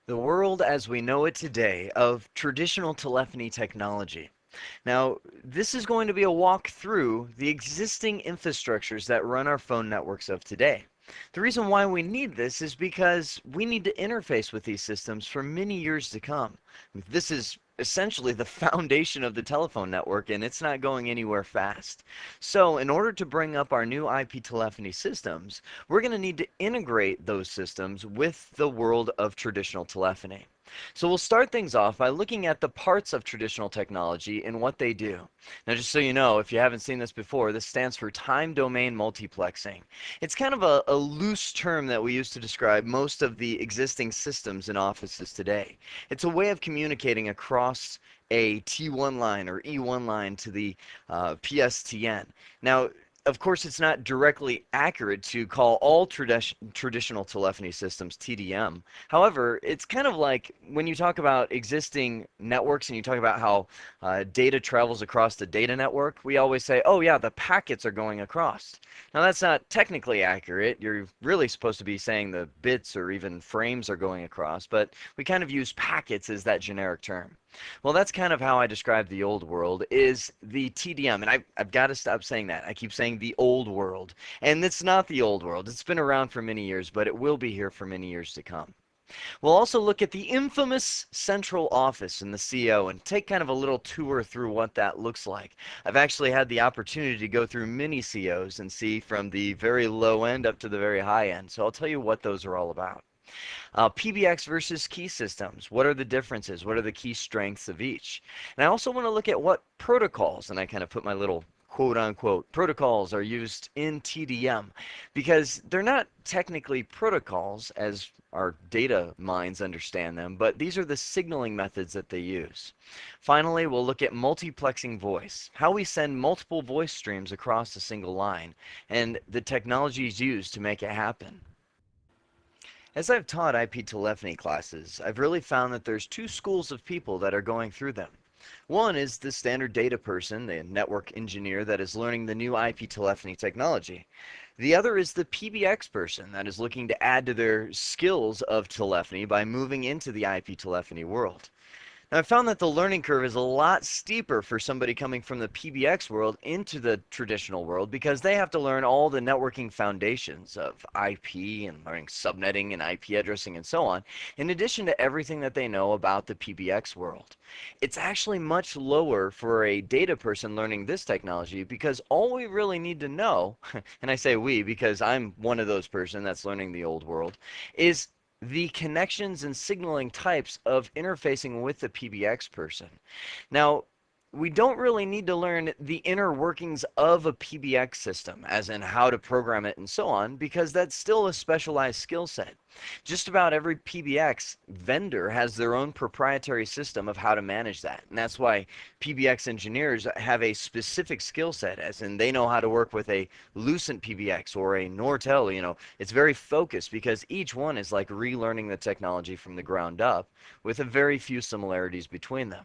The world as we know it today of traditional telephony technology. Now, this is going to be a walk through the existing infrastructures that run our phone networks of today. The reason why we need this is because we need to interface with these systems for many years to come. This is essentially the foundation of the telephone network, and it's not going anywhere fast. So, in order to bring up our new IP telephony systems, we're going to need to integrate those systems with the world of traditional telephony. So we'll start things off by looking at the parts of traditional technology and what they do. Now, just so you know, if you haven't seen this before, this stands for time domain multiplexing. It's kind of a loose term that we use to describe most of the existing systems in offices today. It's a way of communicating across a T1 line or E1 line to the PSTN. Now, of course, it's not directly accurate to call all traditional telephony systems TDM. However, it's kind of like when you talk about existing networks and you talk about how data travels across the data network, we always say, oh, yeah, the packets are going across. Now, that's not technically accurate. You're really supposed to be saying the bits or even frames are going across, but we kind of use packets as that generic term. Well, that's kind of how I describe the old world is the TDM. And I've got to stop saying that. I keep saying the old world. And it's not the old world. It's been around for many years, but it will be here for many years to come. We'll also look at the infamous central office in the CO and take kind of a little tour through what that looks like. I've actually had the opportunity to go through many COs and see from the very low end up to the very high end. So I'll tell you what those are all about. PBX versus key systems. What are the differences? What are the key strengths of each? And I also want to look at what protocols, and I kind of put my little quote unquote protocols are used in TDM because they're not technically protocols as our data minds understand them, but these are the signaling methods that they use. Finally, we'll look at multiplexing voice, how we send multiple voice streams across a single line, and the technologies used to make it happen. As I've taught IP telephony classes, I've really found that there's two schools of people that are going through them. One is the standard data person, the network engineer that is learning the new IP telephony technology. The other is the PBX person that is looking to add to their skills of telephony by moving into the IP telephony world. Now, I found that the learning curve is a lot steeper for somebody coming from the PBX world into the traditional world because they have to learn all the networking foundations of IP and learning subnetting and IP addressing and so on, in addition to everything that they know about the PBX world. It's actually much lower for a data person learning this technology because all we really need to know, and I say we because I'm one of those person that's learning the old world, is the connections and signaling types of interfacing with the PBX person. Now, we don't really need to learn the inner workings of a PBX system, as in how to program it and so on, because that's still a specialized skill set. Just about every PBX vendor has their own proprietary system of how to manage that. And that's why PBX engineers have a specific skill set, as in they know how to work with a Lucent PBX or a Nortel. It's very focused because each one is like relearning the technology from the ground up with a very few similarities between them.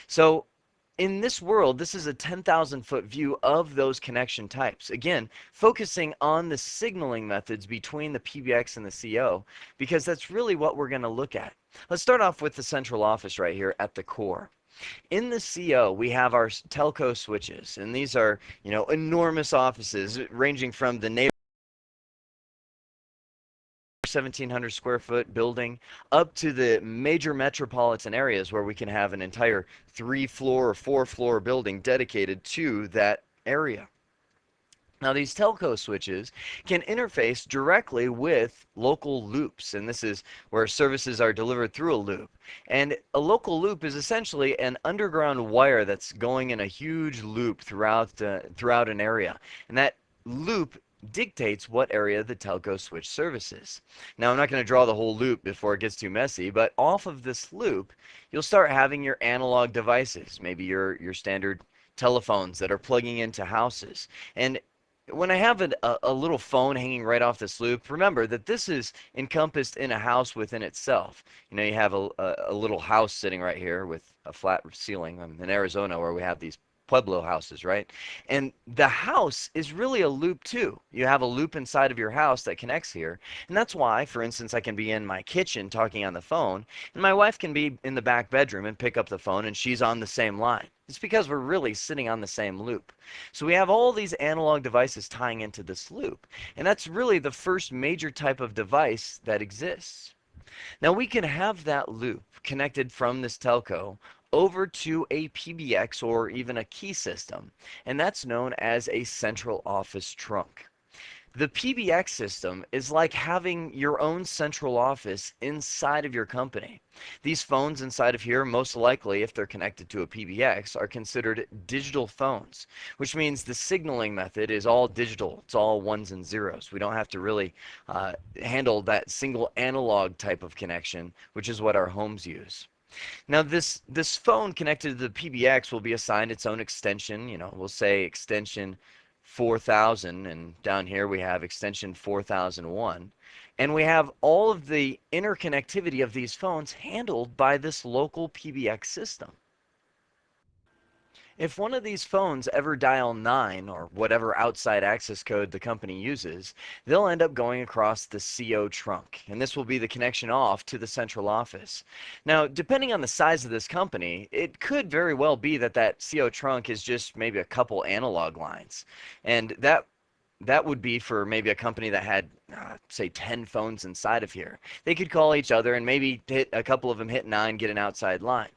So in this world, this is a 10,000-foot view of those connection types. Again, focusing on the signaling methods between the PBX and the CO, because that's really what we're going to look at. Let's start off with the central office right here at the core. In the CO, we have our telco switches, and these are, enormous offices ranging from the neighborhood 1,700 square foot building up to the major metropolitan areas where we can have an entire 3-floor or 4-floor building dedicated to that area. Now, these telco switches can interface directly with local loops, and this is where services are delivered through a loop. And a local loop is essentially an underground wire that's going in a huge loop throughout an area. And that loop dictates what area the telco switch services. Now, I'm not going to draw the whole loop before it gets too messy, but off of this loop, you'll start having your analog devices, maybe your standard telephones that are plugging into houses. And when I have a little phone hanging right off this loop, remember that this is encompassed in a house within itself. You have a little house sitting right here with a flat ceiling. I'm in Arizona where we have these Pueblo houses, right? And the house is really a loop too. You have a loop inside of your house that connects here. And that's why, for instance, I can be in my kitchen talking on the phone, and my wife can be in the back bedroom and pick up the phone, and she's on the same line. It's because we're really sitting on the same loop. So we have all these analog devices tying into this loop. And that's really the first major type of device that exists. Now we can have that loop connected from this telco over to a PBX or even a key system, and that's known as a central office trunk. The PBX system is like having your own central office inside of your company. These phones inside of here, most likely, if they're connected to a PBX, are considered digital phones, which means the signaling method is all digital. It's all ones and zeros. We don't have to really handle that single analog type of connection, which is what our homes use. Now this phone connected to the PBX will be assigned its own extension. We'll say extension 4000, and down here we have extension 4001. And we have all of the interconnectivity of these phones handled by this local PBX system. If one of these phones ever dial 9 or whatever outside access code the company uses, they'll end up going across the CO trunk, and this will be the connection off to the central office. Now, depending on the size of this company, it could very well be that that CO trunk is just maybe a couple analog lines, and that would be for maybe a company that had, say, 10 phones inside of here. They could call each other and maybe hit a couple of them hit 9, get an outside line.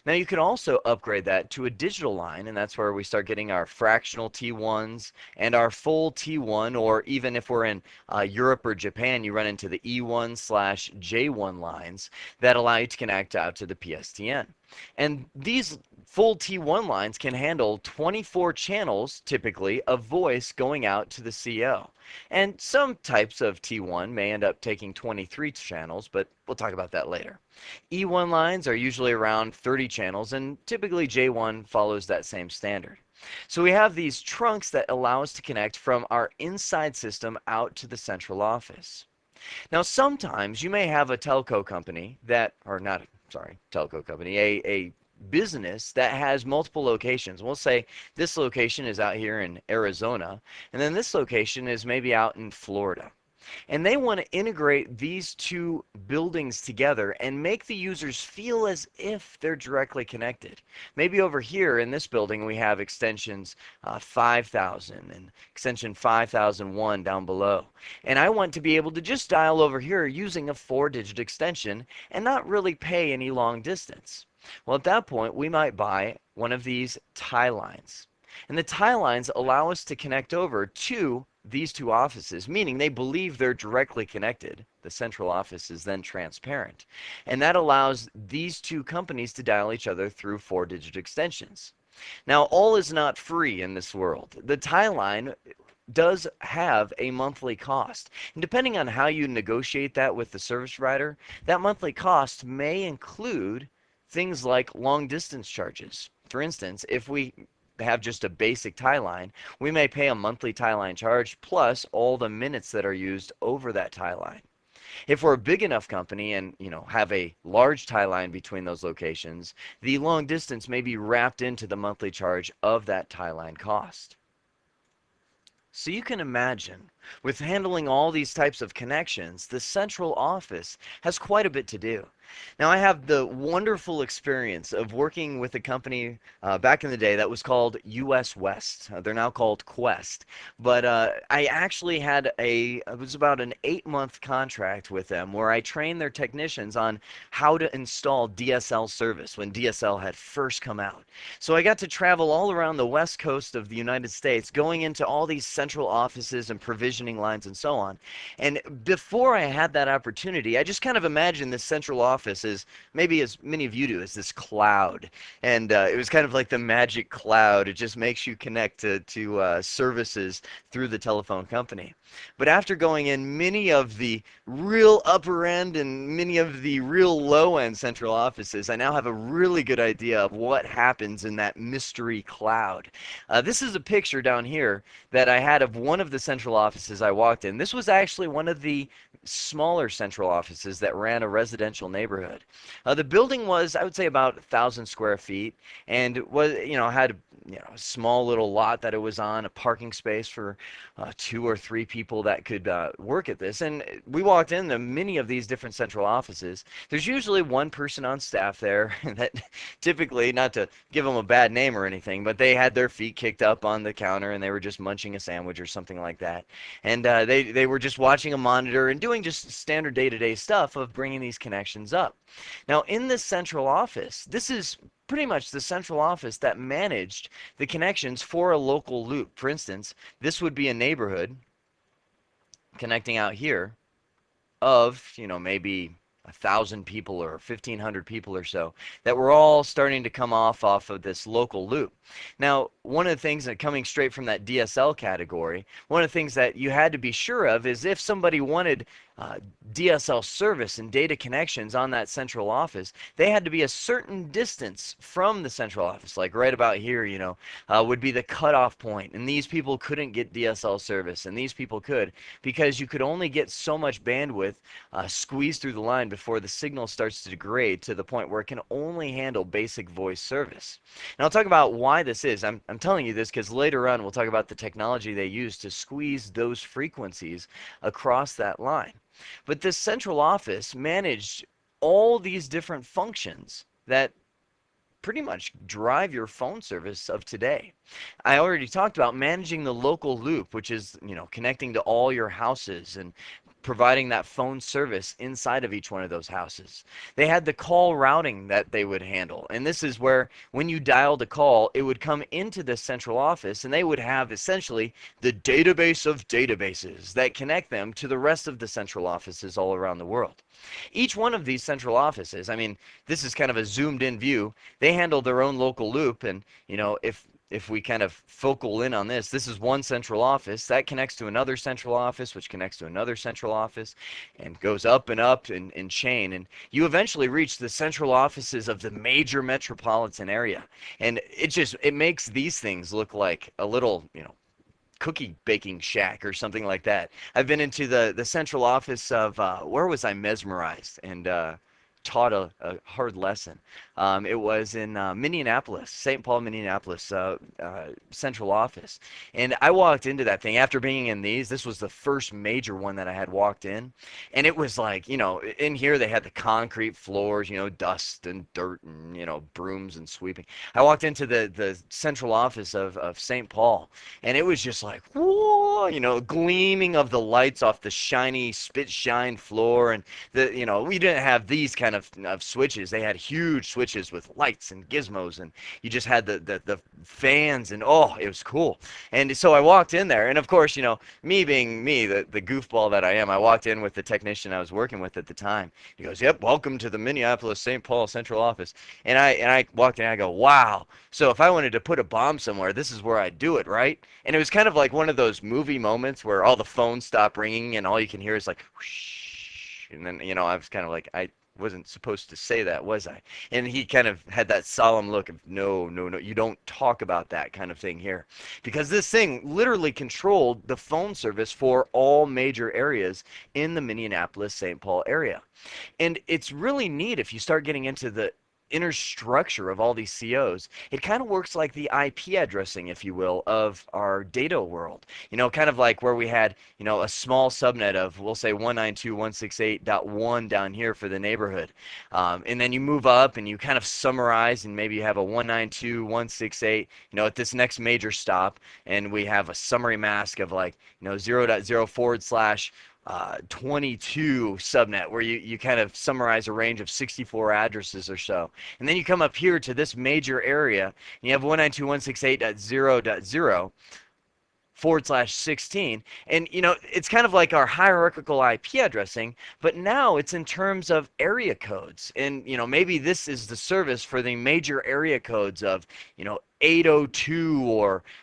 Now you can also upgrade that to a digital line, and that's where we start getting our fractional T1s and our full T1, or even if we're in Europe or Japan, you run into the E1/J1 lines that allow you to connect out to the PSTN. And these full T1 lines can handle 24 channels, typically, of voice going out to the CO. And some types of T1 may end up taking 23 channels, but we'll talk about that later. E1 lines are usually around 30 channels, and typically J1 follows that same standard. So we have these trunks that allow us to connect from our inside system out to the central office. Now, sometimes you may have a telco company that, or not, sorry, telco company, a business that has multiple locations. We'll say this location is out here in Arizona, and then this location is maybe out in Florida. And they want to integrate these two buildings together and make the users feel as if they're directly connected. Maybe over here in this building we have extensions 5000 and extension 5001 down below. And I want to be able to just dial over here using a 4-digit extension and not really pay any long distance. Well, at that point, we might buy one of these tie lines. And the tie lines allow us to connect over to these two offices, meaning they believe they're directly connected. The central office is then transparent. And that allows these two companies to dial each other through 4-digit extensions. Now, all is not free in this world. The tie line does have a monthly cost. And depending on how you negotiate that with the service provider, that monthly cost may include things like long distance charges. For instance, if we have just a basic tie line, we may pay a monthly tie line charge plus all the minutes that are used over that tie line. If we're a big enough company and have a large tie line between those locations, the long distance may be wrapped into the monthly charge of that tie line cost. So you can imagine, with handling all these types of connections, the central office has quite a bit to do. Now, I have the wonderful experience of working with a company back in the day that was called US West. They're now called Quest. But I actually had it was about an 8-month contract with them where I trained their technicians on how to install DSL service when DSL had first come out. So I got to travel all around the west coast of the United States, going into all these central offices and provisioning lines and so on. And before I had that opportunity, I just kind of imagined this central office as maybe as many of you do, as this cloud. And it was kind of like the magic cloud. It just makes you connect to services through the telephone company. But after going in many of the real upper end and many of the real low end central offices, I now have a really good idea of what happens in that mystery cloud. This is a picture down here that I had of one of the central offices I walked in. This was actually one of the smaller central offices that ran a residential neighborhood. The building was, I would say, about 1,000 square feet, and was, had a small little lot that it was on, a parking space for 2 or 3 people that could work at this. And we walked into many of these different central offices. There's usually one person on staff there that typically, not to give them a bad name or anything, but they had their feet kicked up on the counter and they were just munching a sandwich or something like that. And they were just watching a monitor and doing just standard day-to-day stuff of bringing these connections up. Now, in this central office, this is pretty much the central office that managed the connections for a local loop. For instance, this would be a neighborhood connecting out here of, maybe 1,000 people or 1,500 people or so that were all starting to come off of this local loop. Now, one of the things that coming straight from that DSL category, one of the things that you had to be sure of is if somebody wanted DSL service and data connections on that central office, they had to be a certain distance from the central office, like right about here, would be the cutoff point. And these people couldn't get DSL service, and these people could, because you could only get so much bandwidth squeezed through the line before the signal starts to degrade to the point where it can only handle basic voice service. And I'll talk about why this is. I'm telling you this because later on we'll talk about the technology they use to squeeze those frequencies across that line. But this central office managed all these different functions that pretty much drive your phone service of today. I already talked about managing the local loop, which is, connecting to all your houses and providing that phone service inside of each one of those houses. They had the call routing that they would handle. And this is where when you dialed a call, it would come into the central office and they would have essentially the database of databases that connect them to the rest of the central offices all around the world. Each one of these central offices, I mean, this is kind of a zoomed in view. They handle their own local loop, and if we kind of focal in on this, this is one central office that connects to another central office, which connects to another central office, and goes up and up in chain. And you eventually reach the central offices of the major metropolitan area. And it makes these things look like a little, cookie baking shack or something like that. I've been into the central office of, where was I mesmerized and taught a hard lesson. It was in Minneapolis, St. Paul, Minneapolis, central office. And I walked into that thing after being in these. This was the first major one that I had walked in. And it was like, in here they had the concrete floors, dust and dirt and, brooms and sweeping. I walked into the central office of St. Paul, and it was just like, whoa, gleaming of the lights off the shiny spit shine floor. And we didn't have these kind of switches. They had huge switches with lights and gizmos, and you just had the fans, and oh, it was cool. And so I walked in there, and of course, me being me, the goofball that I am, I walked in with the technician I was working with at the time. He goes, "Yep, welcome to the Minneapolis St. Paul central office." And I walked in, I go, "Wow, so if I wanted to put a bomb somewhere, this is where I'd do it, right?" And it was kind of like one of those movie moments where all the phones stop ringing and all you can hear is like whoosh. And then, I was kind of like, I wasn't supposed to say that, was I? And he kind of had that solemn look of, no, no, no, you don't talk about that kind of thing here. Because this thing literally controlled the phone service for all major areas in the Minneapolis-St. Paul area. And it's really neat if you start getting into the inner structure of all these COs. It kind of works like the IP addressing, if you will, of our data world. Kind of like where we had, a small subnet of, we'll say 192.168.1 down here for the neighborhood. And then you move up and you kind of summarize, and maybe you have a 192.168, at this next major stop, and we have a summary mask of like, 0.0 / 22 subnet, where you kind of summarize a range of 64 addresses or so. And then you come up here to this major area, and you have 192.168.0.0 / 16. And it's kind of like our hierarchical IP addressing, but now it's in terms of area codes. And maybe this is the service for the major area codes of 802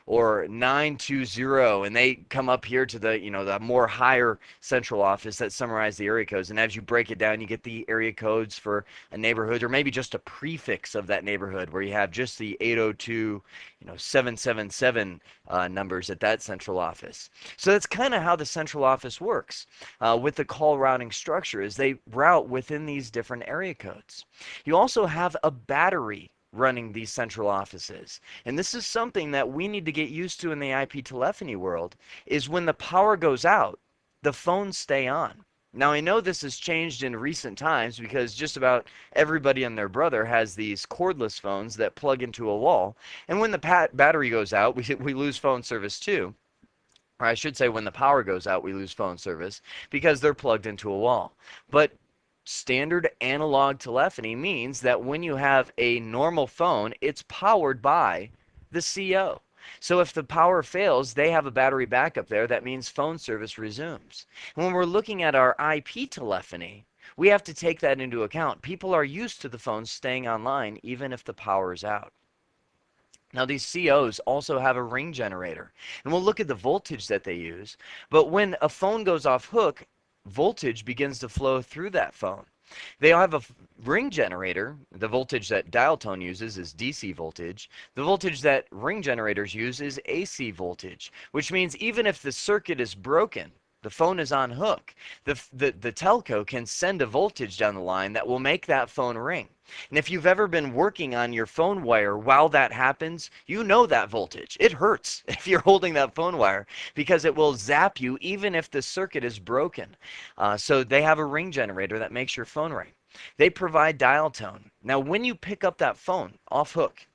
or 920, and they come up here to the the more higher central office that summarize the area codes. And as you break it down, you get the area codes for a neighborhood, or maybe just a prefix of that neighborhood, where you have just the 802 777 numbers at that central office. So that's kind of how the central office works with the call routing structure, is they route within these different area codes. You also have a battery running these central offices. And this is something that we need to get used to in the IP telephony world, is when the power goes out, the phones stay on. Now, I know this has changed in recent times because just about everybody and their brother has these cordless phones that plug into a wall. And when the battery goes out, we lose phone service too. Or I should say, when the power goes out, we lose phone service because they're plugged into a wall. But standard analog telephony means that when you have a normal phone, it's powered by the CO. So if the power fails, they have a battery backup there. That means phone service resumes. And when we're looking at our IP telephony, we have to take that into account. People are used to the phones staying online even if the power is out. Now, these COs also have a ring generator, and we'll look at the voltage that they use. But when a phone goes off hook, voltage begins to flow through that phone. They have a ring generator. The voltage that dial tone uses is DC voltage. The voltage that ring generators use is AC voltage, which means even if the circuit is broken, the phone is on hook, the telco can send a voltage down the line that will make that phone ring. And if you've ever been working on your phone wire while that happens, you know that voltage. It hurts if you're holding that phone wire because it will zap you even if the circuit is broken. So they have a ring generator that makes your phone ring. They provide dial tone. Now, when you pick up that phone off hook,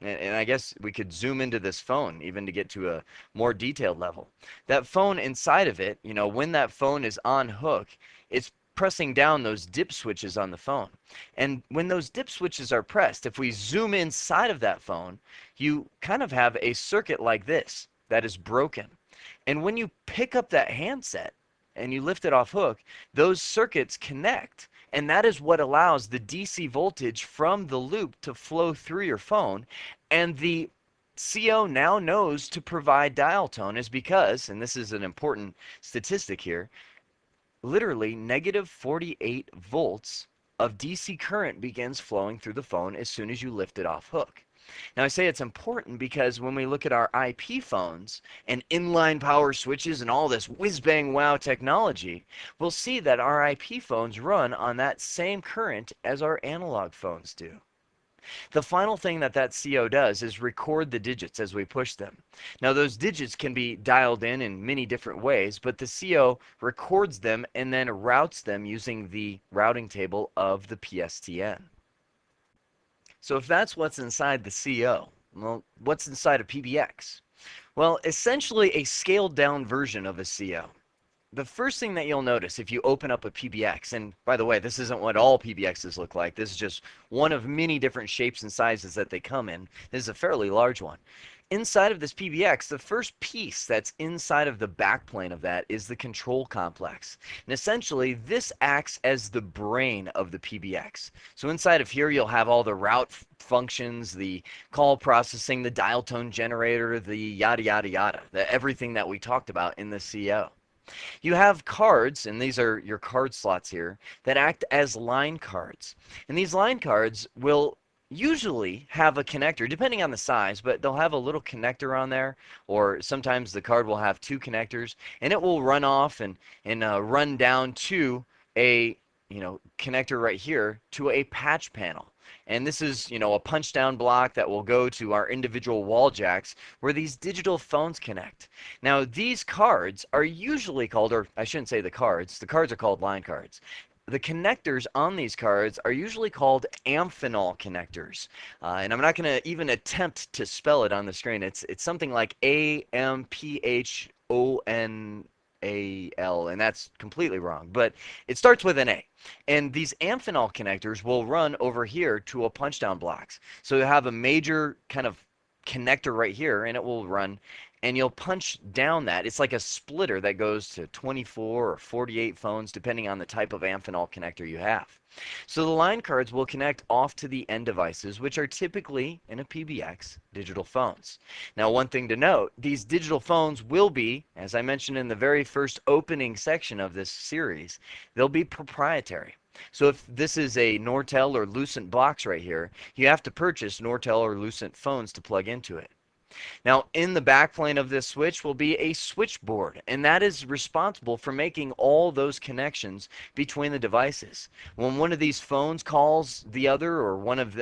and I guess we could zoom into this phone even to get to a more detailed level. That phone inside of it, when that phone is on hook, it's pressing down those dip switches on the phone. And when those dip switches are pressed, if we zoom inside of that phone, you kind of have a circuit like this that is broken. And when you pick up that handset and you lift it off hook, those circuits connect. And that is what allows the DC voltage from the loop to flow through your phone. And the CO now knows to provide dial tone is because, and this is an important statistic here, literally negative 48 volts of DC current begins flowing through the phone as soon as you lift it off hook. Now, I say it's important because when we look at our IP phones and inline power switches and all this whiz-bang wow technology, we'll see that our IP phones run on that same current as our analog phones do. The final thing that CO does is record the digits as we push them. Now, those digits can be dialed in many different ways, but the CO records them and then routes them using the routing table of the PSTN. So if that's what's inside the CO, well, what's inside a PBX? Well, essentially a scaled down version of a CO. The first thing that you'll notice if you open up a PBX, and by the way, this isn't what all PBXs look like. This is just one of many different shapes and sizes that they come in. This is a fairly large one. Inside of this PBX, the first piece that's inside of the backplane of that is the control complex. And essentially, this acts as the brain of the PBX. So inside of here, you'll have all the route functions, the call processing, the dial tone generator, the yada, yada, yada, everything that we talked about in the CO. You have cards, and these are your card slots here, that act as line cards. And these line cards will usually have a connector, depending on the size, but they'll have a little connector on there, or sometimes the card will have two connectors, and it will run off and run down to a connector right here to a patch panel. And this is, a punch down block that will go to our individual wall jacks where these digital phones connect. Now, these cards are usually called, or I shouldn't say the cards are called line cards. The connectors on these cards are usually called amphenol connectors. And I'm not going to even attempt to spell it on the screen. It's something like AMPHONAL, and that's completely wrong, but it starts with an A. And these amphenol connectors will run over here to a punch down blocks. So you have a major kind of connector right here, and it will run, and you'll punch down that. It's like a splitter that goes to 24 or 48 phones, depending on the type of amphenol connector you have. So the line cards will connect off to the end devices, which are typically, in a PBX, digital phones. Now, one thing to note, these digital phones will be, as I mentioned in the very first opening section of this series, they'll be proprietary. So if this is a Nortel or Lucent box right here, you have to purchase Nortel or Lucent phones to plug into it. Now, in the backplane of this switch will be a switchboard, and that is responsible for making all those connections between the devices. When one of these phones calls the other, or one of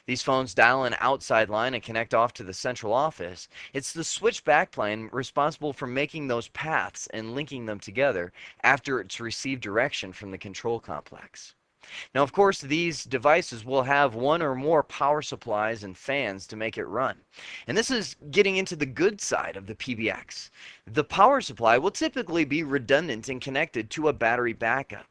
these phones dial an outside line and connect off to the central office, it's the switch backplane responsible for making those paths and linking them together after it's received direction from the control complex. Now, of course, these devices will have one or more power supplies and fans to make it run. And this is getting into the good side of the PBX. The power supply will typically be redundant and connected to a battery backup.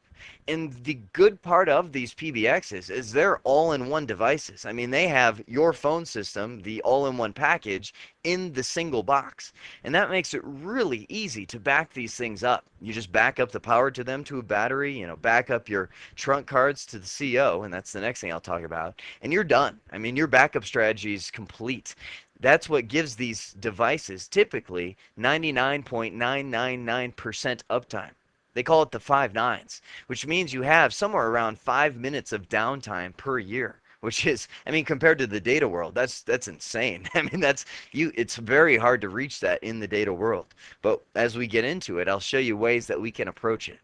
And the good part of these PBXs is they're all-in-one devices. I mean, they have your phone system, the all-in-one package, in the single box. And that makes it really easy to back these things up. You just back up the power to them to a battery, back up your trunk cards to the CO, and that's the next thing I'll talk about, and you're done. I mean, your backup strategy is complete. That's what gives these devices typically 99.999% uptime. They call it the 5 nines, which means you have somewhere around 5 minutes of downtime per year, which is, I mean, compared to the data world, that's insane. I mean, it's very hard to reach that in the data world. But as we get into it, I'll show you ways that we can approach it.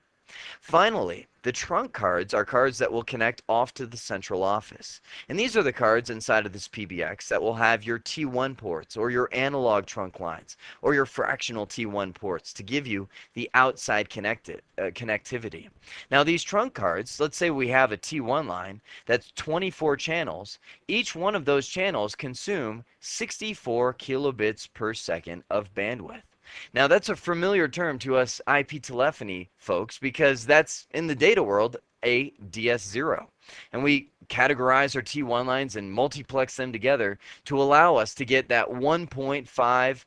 Finally, the trunk cards are cards that will connect off to the central office. And these are the cards inside of this PBX that will have your T1 ports, or your analog trunk lines, or your fractional T1 ports to give you the outside connectivity. Now, these trunk cards, let's say we have a T1 line that's 24 channels. Each one of those channels consume 64 kilobits per second of bandwidth. Now, that's a familiar term to us IP telephony folks, because that's, in the data world, a DS0. And we categorize our T1 lines and multiplex them together to allow us to get that 1.5,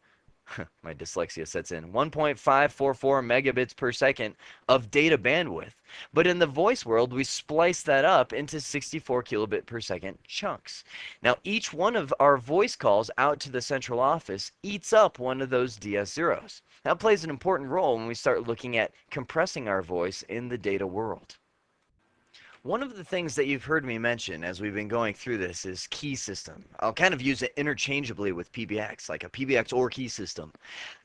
my dyslexia sets in, 1.544 megabits per second of data bandwidth. But in the voice world, we splice that up into 64 kilobit per second chunks. Now, each one of our voice calls out to the central office eats up one of those DS0s. That plays an important role when we start looking at compressing our voice in the data world. One of the things that you've heard me mention as we've been going through this is key system. I'll kind of use it interchangeably with PBX, like a PBX or key system.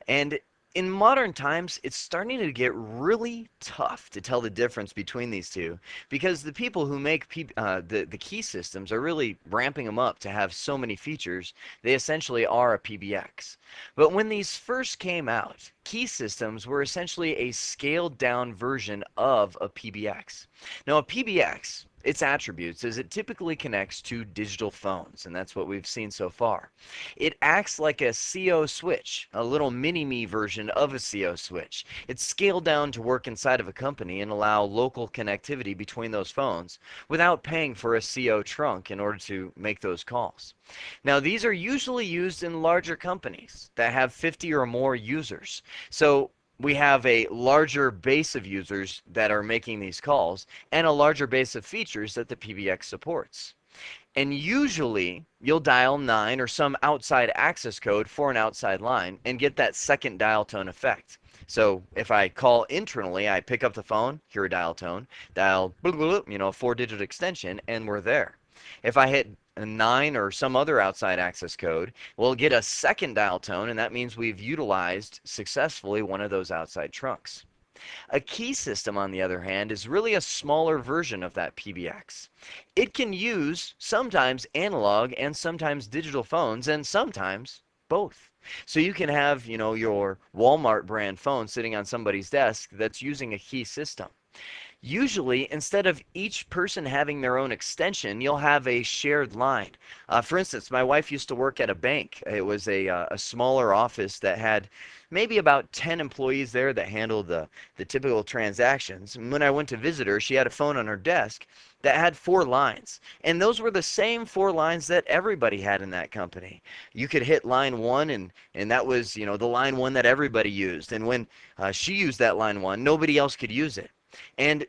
And in modern times, it's starting to get really tough to tell the difference between these two, because the people who make the key systems are really ramping them up to have so many features. They essentially are a PBX. But when these first came out, key systems were essentially a scaled down version of a PBX. Now, a PBX, its attributes is it typically connects to digital phones, and that's what we've seen so far. It acts like a CO switch, a little mini-me version of a CO switch. It's scaled down to work inside of a company and allow local connectivity between those phones without paying for a CO trunk in order to make those calls. Now, these are usually used in larger companies that have 50 or more users. So we have a larger base of users that are making these calls and a larger base of features that the PBX supports. And usually you'll dial 9 or some outside access code for an outside line and get that second dial tone effect. So if I call internally, I pick up the phone, hear a dial tone, dial, a 4-digit extension, and we're there. If I hit a 9 or some other outside access code, we'll get a second dial tone, and that means we've utilized successfully one of those outside trunks. A key system, on the other hand, is really a smaller version of that PBX. It can use sometimes analog and sometimes digital phones, and sometimes both. So you can have, your Walmart brand phone sitting on somebody's desk that's using a key system. Usually, instead of each person having their own extension, you'll have a shared line. For instance, my wife used to work at a bank. It was a smaller office that had maybe about 10 employees there that handled the typical transactions. And when I went to visit her, she had a phone on her desk that had 4 lines. And those were the same 4 lines that everybody had in that company. You could hit line 1, and that was, the line 1 that everybody used. And when she used that line 1, nobody else could use it. And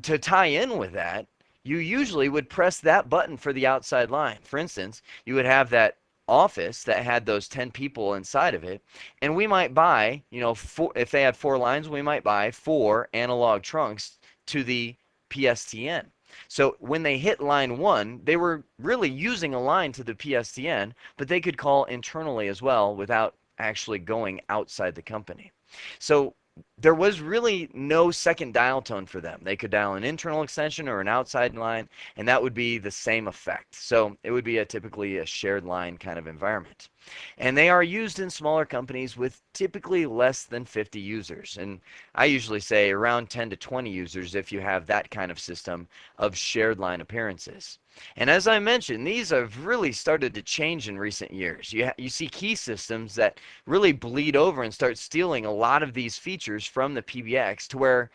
to tie in with that, you usually would press that button for the outside line. For instance, you would have that office that had those 10 people inside of it, and we might buy, if they had 4 lines, we might buy 4 analog trunks to the PSTN. So when they hit line 1, they were really using a line to the PSTN, but they could call internally as well without actually going outside the company. So there was really no second dial tone for them. They could dial an internal extension or an outside line, and that would be the same effect. So it would be typically a shared line kind of environment. And they are used in smaller companies with typically less than 50 users. And I usually say around 10 to 20 users if you have that kind of system of shared line appearances. And as I mentioned, these have really started to change in recent years. You see key systems that really bleed over and start stealing a lot of these features from the PBX to where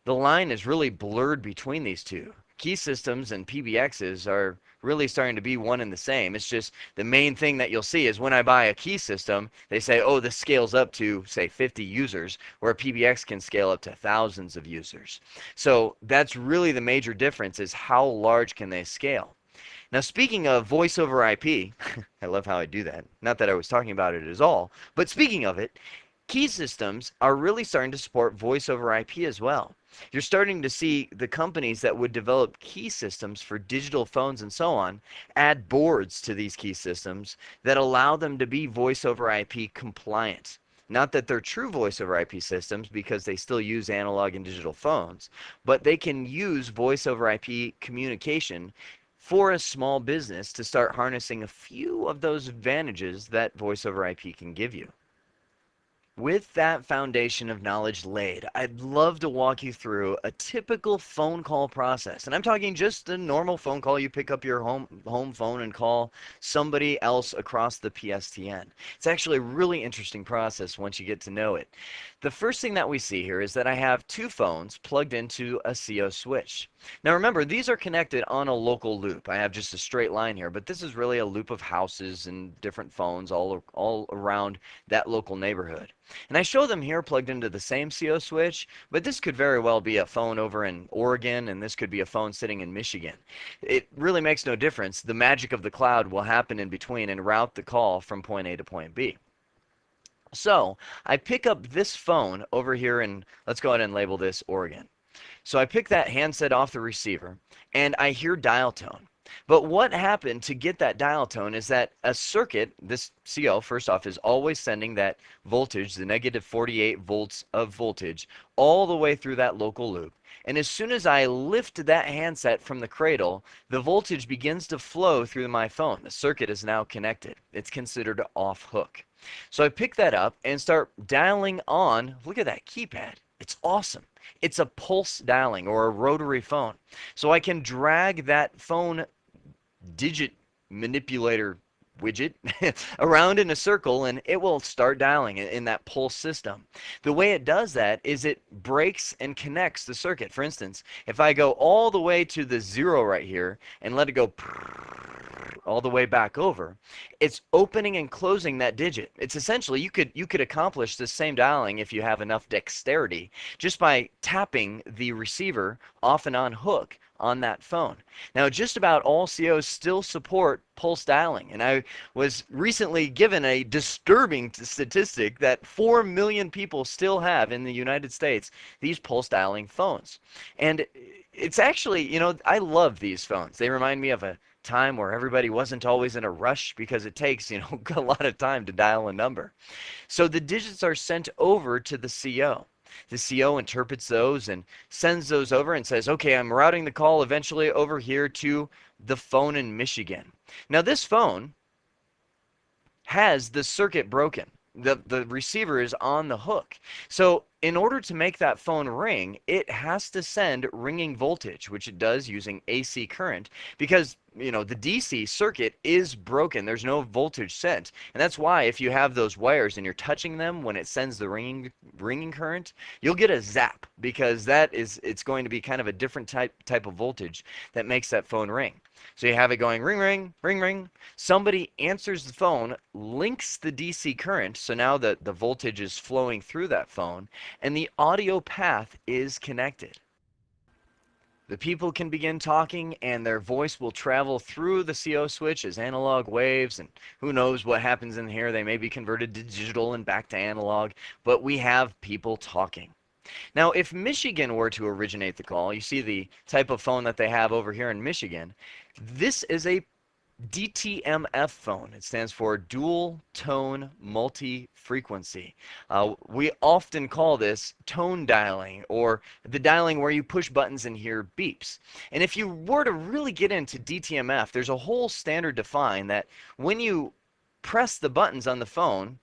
the line is really blurred between these two. Key systems and PBXs are really starting to be one and the same. It's just the main thing that you'll see is when I buy a key system, they say, oh, this scales up to, say, 50 users, where a PBX can scale up to thousands of users. So that's really the major difference, is how large can they scale. Now, speaking of voice over IP, I love how I do that. Not that I was talking about it at all, but speaking of it, key systems are really starting to support voice over IP as well. You're starting to see the companies that would develop key systems for digital phones and so on add boards to these key systems that allow them to be voice over IP compliant. Not that they're true voice over IP systems because they still use analog and digital phones, but they can use voice over IP communication for a small business to start harnessing a few of those advantages that voice over IP can give you. With that foundation of knowledge laid, I'd love to walk you through a typical phone call process. And I'm talking just a normal phone call. You pick up your home phone and call somebody else across the PSTN. It's actually a really interesting process once you get to know it. The first thing that we see here is that I have two phones plugged into a CO switch. Now remember, these are connected on a local loop. I have just a straight line here, but this is really a loop of houses and different phones all around that local neighborhood. And I show them here plugged into the same CO switch, but this could very well be a phone over in Oregon, and this could be a phone sitting in Michigan. It really makes no difference. The magic of the cloud will happen in between and route the call from point A to point B. So I pick up this phone over here, and let's go ahead and label this Oregon. So I pick that handset off the receiver, and I hear dial tone. But what happened to get that dial tone is that a circuit, this CO first off, is always sending that voltage, the negative 48 volts of voltage, all the way through that local loop. And as soon as I lift that handset from the cradle, the voltage begins to flow through my phone. The circuit is now connected. It's considered off hook. So I pick that up and start dialing on. Look at that keypad. It's awesome. It's a pulse dialing or a rotary phone. So I can drag that phone digit manipulator widget around in a circle, and it will start dialing in that pulse system. The way it does that is it breaks and connects the circuit. For instance, if I go all the way to the 0 right here and let it go all the way back over, it's opening and closing that digit. It's essentially, you could accomplish the same dialing if you have enough dexterity just by tapping the receiver off and on hook on that phone. Now, just about all COs still support pulse dialing, and I was recently given a disturbing statistic that 4 million people still have in the United States these pulse dialing phones. And it's actually, I love these phones. They remind me of a time where everybody wasn't always in a rush because it takes, a lot of time to dial a number. So the digits are sent over to the CO. The CO interprets those and sends those over and says, okay, I'm routing the call eventually over here to the phone in Michigan. Now this phone has the circuit broken. The receiver is on the hook. So in order to make that phone ring, it has to send ringing voltage, which it does using AC current, because the DC circuit is broken. There's no voltage sent. And that's why if you have those wires and you're touching them when it sends the ringing current, you'll get a zap, because it's going to be kind of a different type of voltage that makes that phone ring. So you have it going ring, ring, ring, ring. Somebody answers the phone, links the DC current, so now the voltage is flowing through that phone, and the audio path is connected. The people can begin talking, and their voice will travel through the CO switch as analog waves, and who knows what happens in here. They may be converted to digital and back to analog, but we have people talking. Now, if Michigan were to originate the call, you see the type of phone that they have over here in Michigan. This is a DTMF phone. It stands for dual tone multi-frequency. We often call this tone dialing, or the dialing where you push buttons and hear beeps. And if you were to really get into DTMF, there's a whole standard defined that when you press the buttons on the phone,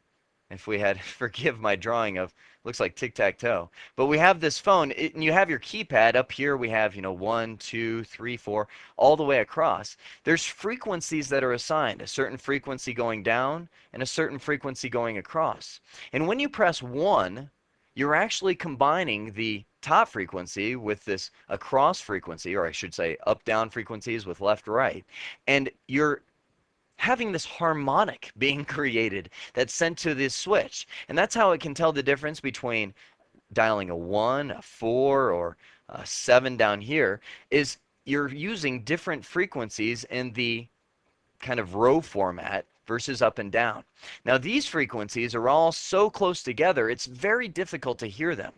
if we had, forgive my drawing of, looks like tic-tac-toe, but we have this phone, and you have your keypad up here. We have, 1, 2, 3, 4, all the way across. There's frequencies that are assigned, a certain frequency going down and a certain frequency going across. And when you press 1, you're actually combining the top frequency with this across frequency, or I should say up-down frequencies with left-right, and you're having this harmonic being created that's sent to this switch. And that's how it can tell the difference between dialing a 1, a 4, or a 7 down here, is you're using different frequencies in the kind of row format versus up and down. Now these frequencies are all so close together, it's very difficult to hear them.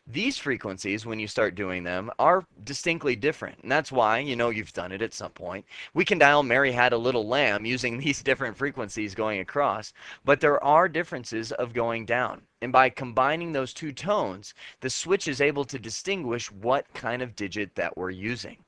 These frequencies, when you start doing them, are distinctly different. And that's why, you've done it at some point. We can dial Mary Had a Little Lamb using these different frequencies going across, but there are differences of going down. And by combining those two tones, the switch is able to distinguish what kind of digit that we're using.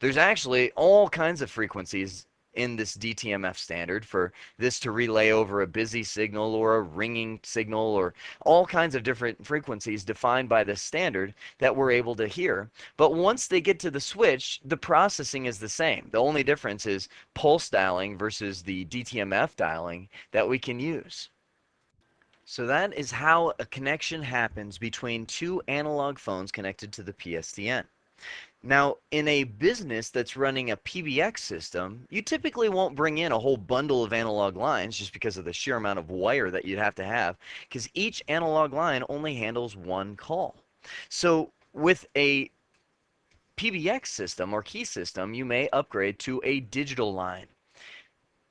There's actually all kinds of frequencies in this DTMF standard for this to relay over a busy signal or a ringing signal, or all kinds of different frequencies defined by this standard that we're able to hear. But once they get to the switch, the processing is the same. The only difference is pulse dialing versus the DTMF dialing that we can use. So that is how a connection happens between two analog phones connected to the PSTN. Now, in a business that's running a PBX system, you typically won't bring in a whole bundle of analog lines just because of the sheer amount of wire that you'd have to have, because each analog line only handles one call. So with a PBX system or key system, you may upgrade to a digital line.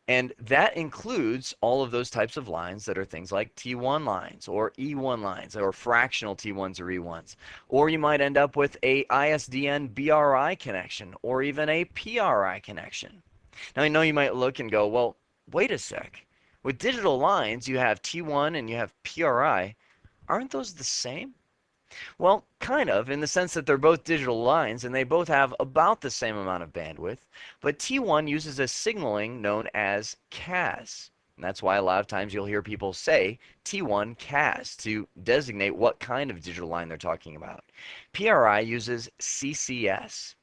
And that includes all of those types of lines that are things like T1 lines or E1 lines or fractional T1s or E1s. Or you might end up with a ISDN BRI connection or even a PRI connection. Now I know you might look and go, well, wait a sec. With digital lines, you have T1 and you have PRI. Aren't those the same? Well, kind of, in the sense that they're both digital lines and they both have about the same amount of bandwidth, but T1 uses a signaling known as CAS. And that's why a lot of times you'll hear people say T1 CAS to designate what kind of digital line they're talking about. PRI uses CCS.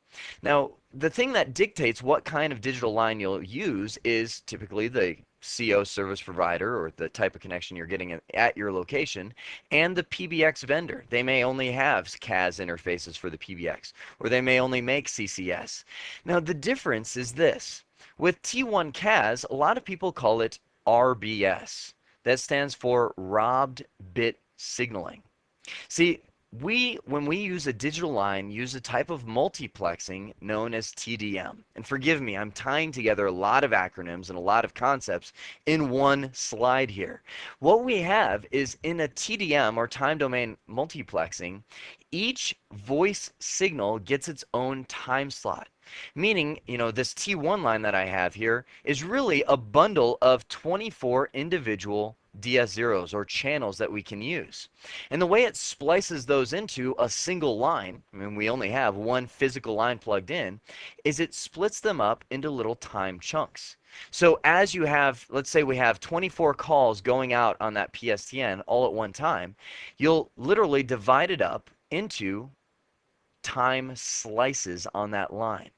Now, the thing that dictates what kind of digital line you'll use is typically the CO service provider or the type of connection you're getting at your location, and the PBX vendor. They may only have CAS interfaces for the PBX, or they may only make CCS. Now the difference is this. With T1 CAS, a lot of people call it RBS. That stands for robbed bit signaling. See, when we use a digital line, use a type of multiplexing known as TDM. And forgive me, I'm tying together a lot of acronyms and a lot of concepts in one slide here. What we have is in a TDM or time domain multiplexing, each voice signal gets its own time slot. Meaning, this T1 line that I have here is really a bundle of 24 individual DS0s or channels that we can use. And the way it splices those into a single line, I mean we only have one physical line plugged in, is it splits them up into little time chunks. So as you have, let's say we have 24 calls going out on that PSTN all at one time, you'll literally divide it up into time slices on that line.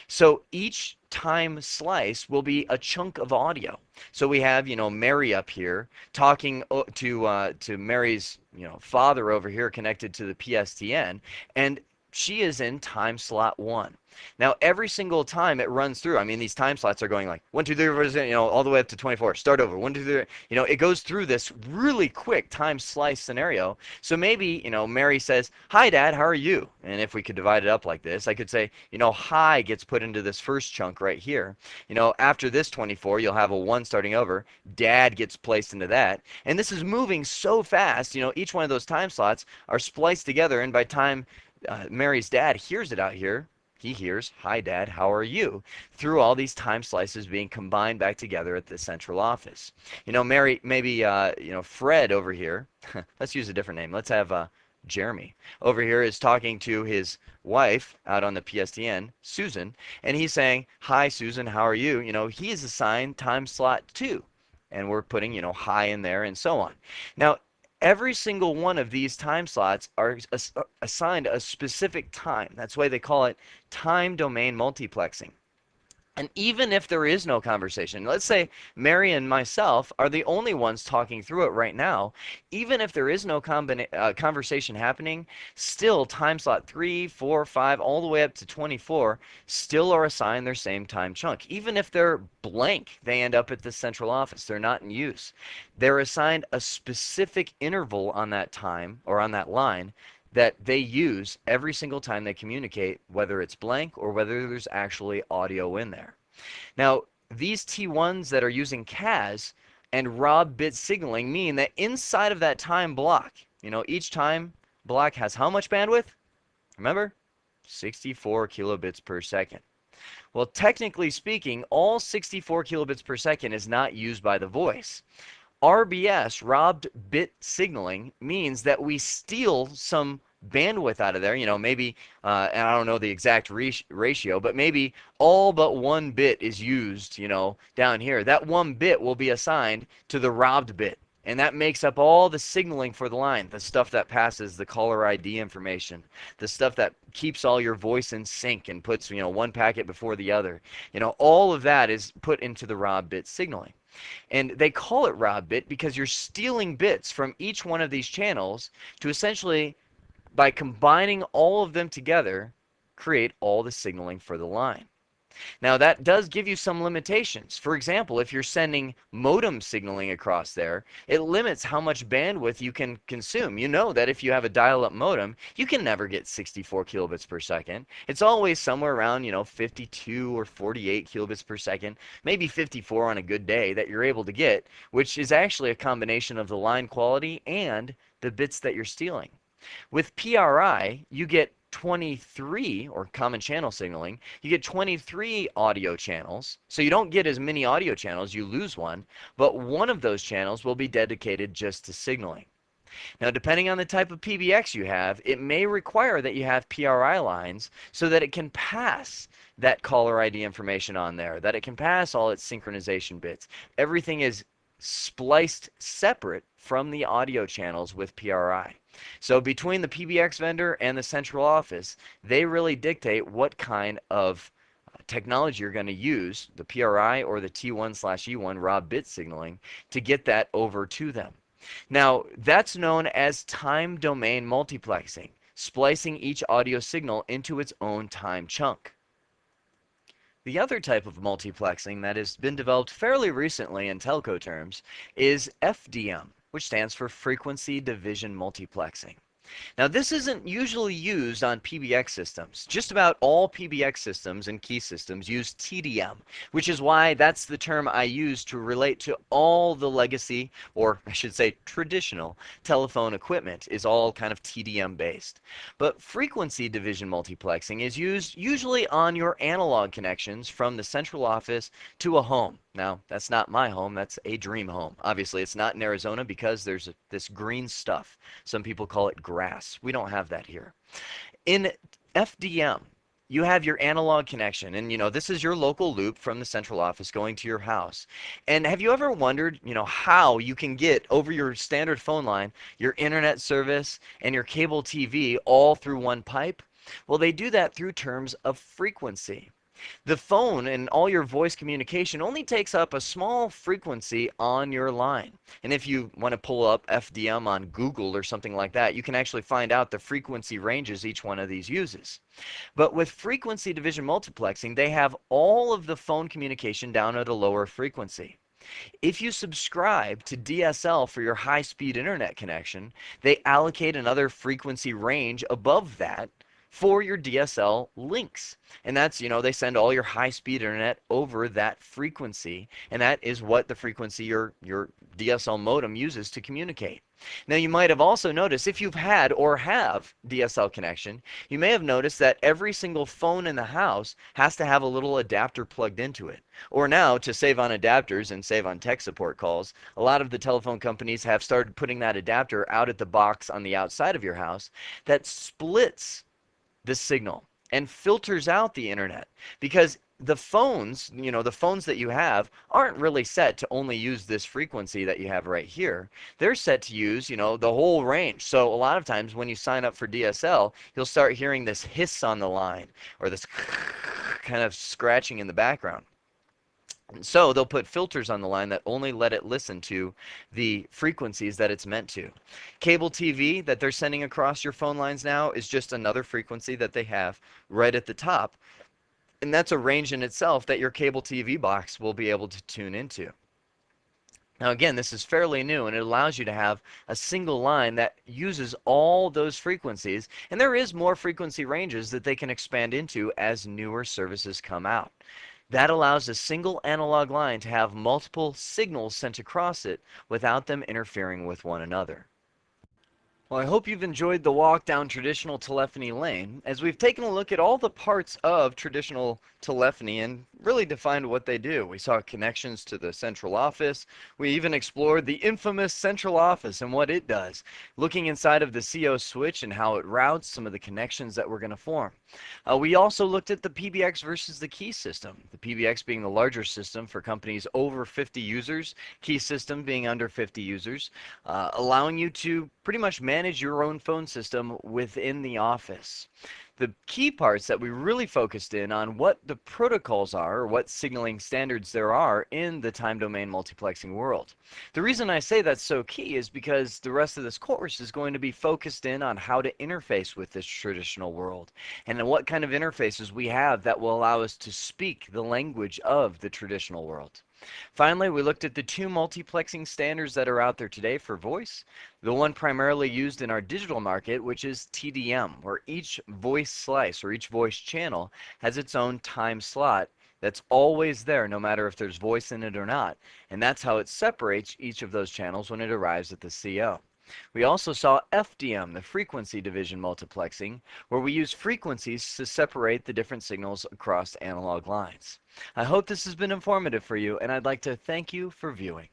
So each time slice will be a chunk of audio. So we have, Mary up here talking to Mary's, father over here connected to the PSTN, and she is in time slot 1. Now, every single time it runs through, I mean, these time slots are going like 1, 2, 3, 4, 5, all the way up to 24. Start over. 1, 2, 3. It goes through this really quick time slice scenario. So maybe, Mary says, "Hi, Dad, how are you?" And if we could divide it up like this, I could say, "Hi" gets put into this first chunk right here. After this 24, you'll have a 1 starting over. Dad gets placed into that. And this is moving so fast, each one of those time slots are spliced together. And by time Mary's dad hears it out here, he hears, "Hi, Dad, how are you?" through all these time slices being combined back together at the central office. Mary, maybe, Fred over here, let's use a different name. Let's have Jeremy over here is talking to his wife out on the PSTN, Susan, and he's saying, "Hi, Susan, how are you?" He is assigned time slot 2, and we're putting, "hi" in there and so on. Now, every single one of these time slots are assigned a specific time. That's why they call it time domain multiplexing. And even if there is no conversation, let's say Mary and myself are the only ones talking through it right now, even if there is no conversation happening, still time slot 3, 4, 5, all the way up to 24 still are assigned their same time chunk. Even if they're blank, they end up at the central office. They're not in use. They're assigned a specific interval on that time or on that line that they use every single time they communicate, whether it's blank or whether there's actually audio in there. Now, these T1s that are using CAS and Rob bit signaling mean that inside of that time block, each time block has how much bandwidth? Remember? 64 kilobits per second. Well, technically speaking, all 64 kilobits per second is not used by the voice. RBS, robbed bit signaling, means that we steal some bandwidth out of there, maybe, and I don't know the exact ratio, but maybe all but 1 bit is used, down here. That 1 bit will be assigned to the robbed bit, and that makes up all the signaling for the line, the stuff that passes the caller ID information, the stuff that keeps all your voice in sync and puts, one packet before the other. All of that is put into the robbed bit signaling. And they call it robbed bit because you're stealing bits from each one of these channels to essentially, by combining all of them together, create all the signaling for the line. Now, that does give you some limitations. For example, if you're sending modem signaling across there, it limits how much bandwidth you can consume. You know that if you have a dial-up modem, you can never get 64 kilobits per second. It's always somewhere around, 52 or 48 kilobits per second, maybe 54 on a good day that you're able to get, which is actually a combination of the line quality and the bits that you're stealing. With PRI, you get 23, or common channel signaling, you get 23 audio channels. So you don't get as many audio channels, you lose one, but one of those channels will be dedicated just to signaling. Now, depending on the type of PBX you have, it may require that you have PRI lines so that it can pass that caller ID information on there, that it can pass all its synchronization bits. Everything is spliced separate from the audio channels with PRI. So between the PBX vendor and the central office, they really dictate what kind of technology you're going to use, the PRI or the T1/E1 raw bit signaling, to get that over to them. Now, that's known as time domain multiplexing, splicing each audio signal into its own time chunk. The other type of multiplexing that has been developed fairly recently in telco terms is FDM, which stands for frequency division multiplexing. Now, this isn't usually used on PBX systems. Just about all PBX systems and key systems use TDM, which is why that's the term I use to relate to all the legacy, or I should say traditional, telephone equipment is all kind of TDM based. But frequency division multiplexing is used usually on your analog connections from the central office to a home. Now, that's not my home, that's a dream home. Obviously, it's not in Arizona because there's this green stuff. Some people call it grass. We don't have that here. In FDM, you have your analog connection, and this is your local loop from the central office going to your house. And have you ever wondered, how you can get over your standard phone line, your internet service, and your cable TV all through one pipe? Well, they do that through terms of frequency. The phone and all your voice communication only takes up a small frequency on your line. And if you want to pull up FDM on Google or something like that, you can actually find out the frequency ranges each one of these uses. But with frequency division multiplexing, they have all of the phone communication down at a lower frequency. If you subscribe to DSL for your high-speed internet connection, they allocate another frequency range above that for your DSL links. And that's, they send all your high-speed internet over that frequency, and that is what the frequency your DSL modem uses to communicate. Now, you might have also noticed, if you've had or have DSL connection, you may have noticed that every single phone in the house has to have a little adapter plugged into it. Or now, to save on adapters and save on tech support calls, a lot of the telephone companies have started putting that adapter out at the box on the outside of your house that splits the signal and filters out the internet, because the phones, the phones that you have aren't really set to only use this frequency that you have right here. They're set to use, the whole range. So a lot of times when you sign up for DSL, you'll start hearing this hiss on the line or this kind of scratching in the background. And so they'll put filters on the line that only let it listen to the frequencies that it's meant to. Cable TV that they're sending across your phone lines now is just another frequency that they have right at the top. And that's a range in itself that your cable TV box will be able to tune into. Now again, this is fairly new, and it allows you to have a single line that uses all those frequencies, and there is more frequency ranges that they can expand into as newer services come out. That allows a single analog line to have multiple signals sent across it without them interfering with one another. Well, I hope you've enjoyed the walk down traditional telephony lane, as we've taken a look at all the parts of traditional telephony and really defined what they do. We saw connections to the central office. We even explored the infamous central office and what it does, looking inside of the CO switch and how it routes some of the connections that we're going to form. We also looked at the PBX versus the key system, the PBX being the larger system for companies over 50 users, key system being under 50 users, allowing you to pretty much manage your own phone system within the office. The key parts that we really focused in on what the protocols are, or what signaling standards there are in the time domain multiplexing world. The reason I say that's so key is because the rest of this course is going to be focused in on how to interface with this traditional world and what kind of interfaces we have that will allow us to speak the language of the traditional world. Finally, we looked at the two multiplexing standards that are out there today for voice. The one primarily used in our digital market, which is TDM, where each voice slice or each voice channel has its own time slot that's always there, no matter if there's voice in it or not. And that's how it separates each of those channels when it arrives at the CO. We also saw FDM, the frequency division multiplexing, where we use frequencies to separate the different signals across analog lines. I hope this has been informative for you, and I'd like to thank you for viewing.